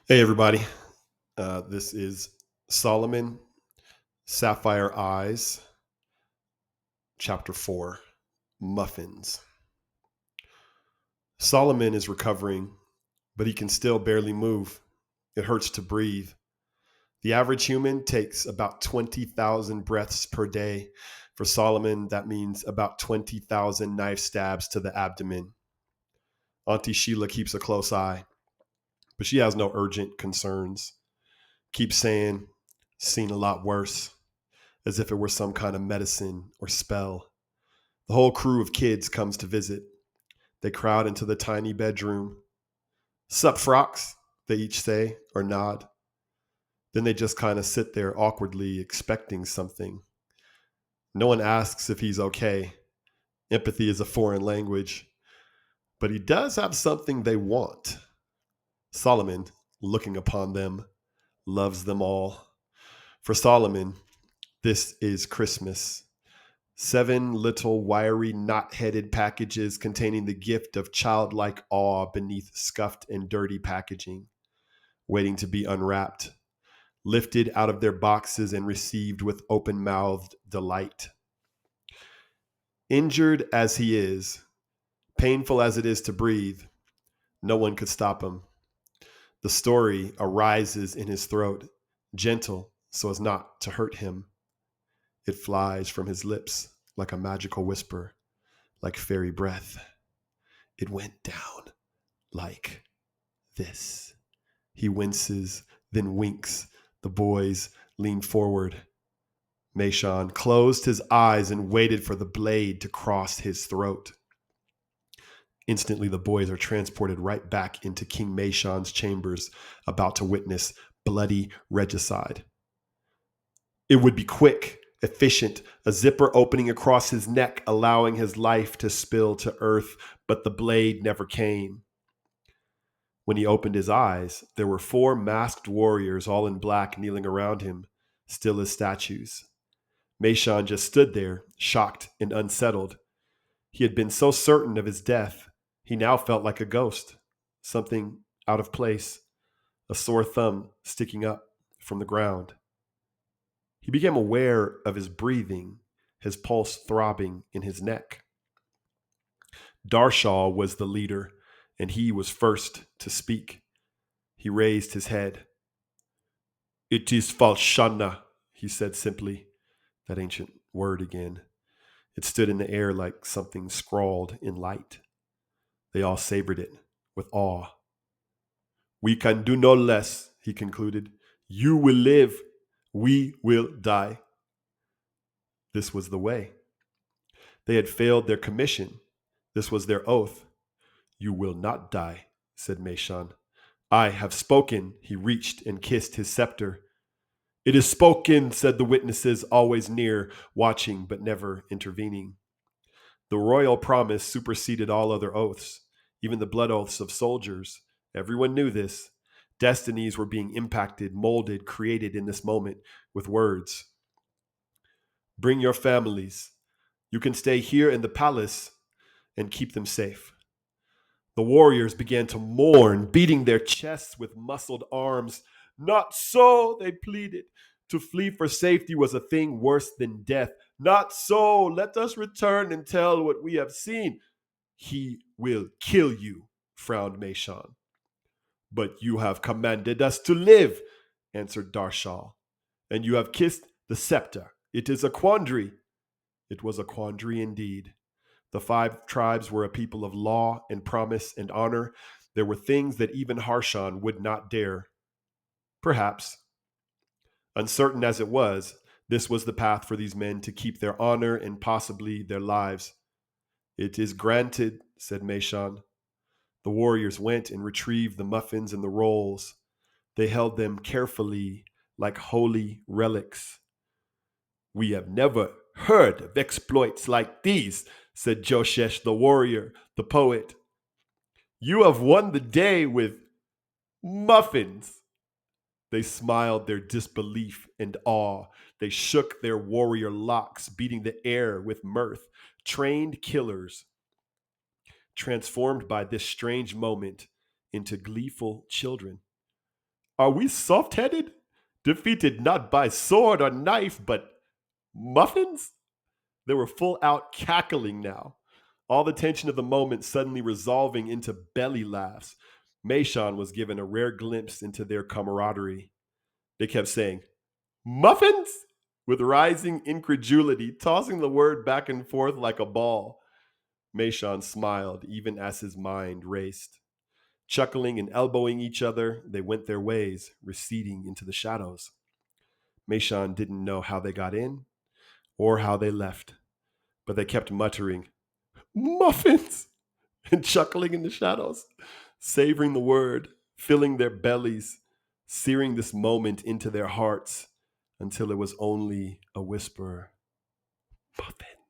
Hey, everybody. This is Solomon, Sapphire Eyes, Chapter 4, Muffins. Solomon is recovering, but he can still barely move. It hurts to breathe. The average human takes about 20,000 breaths per day. For Solomon, that means about 20,000 knife stabs to the abdomen. Auntie Sheila keeps a close eye, but she has no urgent concerns. Keeps saying, seen a lot worse, as if it were some kind of medicine or spell. The whole crew of kids comes to visit. They crowd into the tiny bedroom. Sup, frocks, they each say or nod. Then they just kind of sit there awkwardly expecting something. No one asks if he's okay. Empathy is a foreign language. But he does have something they want. Solomon, looking upon them, loves them all. For Solomon, this is Christmas. 7 little wiry knot-headed packages containing the gift of childlike awe beneath scuffed and dirty packaging, waiting to be unwrapped, lifted out of their boxes and received with open-mouthed delight. Injured as he is, painful as it is to breathe, no one could stop him. The story arises in his throat, gentle so as not to hurt him. It flies from his lips like a magical whisper, like fairy breath. It went down like this. He winces, then winks. The boys lean forward. Meshon closed his eyes and waited for the blade to cross his throat. Instantly, the boys are transported right back into King Meshon's chambers, about to witness bloody regicide. It would be quick, efficient, a zipper opening across his neck, allowing his life to spill to earth, but the blade never came. When he opened his eyes, there were 4 masked warriors, all in black, kneeling around him, still as statues. Meshon just stood there, shocked and unsettled. He had been so certain of his death, he now felt like a ghost, something out of place, a sore thumb sticking up from the ground. He became aware of his breathing, his pulse throbbing in his neck. Darshal was the leader, and he was first to speak. He raised his head. "It is Falshana," he said simply, that ancient word again. It stood in the air like something scrawled in light. They all savored it with awe. "We can do no less," he concluded. "You will live. We will die." This was the way. They had failed their commission. This was their oath. "You will not die," said Meshon. "I have spoken." He reached and kissed his scepter. "It is spoken," said the witnesses, always near, watching but never intervening. The royal promise superseded all other oaths, even the blood oaths of soldiers. Everyone knew this. Destinies were being impacted, molded, created in this moment with words. "Bring your families. You can stay here in the palace and keep them safe." The warriors began to mourn, beating their chests with muscled arms. "Not so," they pleaded. To flee for safety was a thing worse than death. "Not so. Let us return and tell what we have seen." "He will kill you," frowned Meshon. "But you have commanded us to live," answered Darshal. "And you have kissed the scepter. It is a quandary." It was a quandary indeed. The 5 tribes were a people of law and promise and honor. There were things that even Harshan would not dare. Perhaps. Uncertain as it was, this was the path for these men to keep their honor and possibly their lives. "It is granted," said Meshon. The warriors went and retrieved the muffins and the rolls. They held them carefully like holy relics. "We have never heard of exploits like these," said Joshesh the warrior, the poet. "You have won the day with muffins." They smiled their disbelief and awe. They shook their warrior locks, beating the air with mirth. Trained killers, transformed by this strange moment into gleeful children. Are we soft-headed? Defeated not by sword or knife, but muffins? They were full out cackling now, all the tension of the moment suddenly resolving into belly laughs. Meishan was given a rare glimpse into their camaraderie. They kept saying, Muffins? With rising incredulity, tossing the word back and forth like a ball. Meishan smiled even as his mind raced. Chuckling and elbowing each other, they went their ways, receding into the shadows. Meishan didn't know how they got in or how they left, but they kept muttering, Muffins! And chuckling in the shadows, savoring the word, filling their bellies, searing this moment into their hearts until it was only a whisper. Muffins.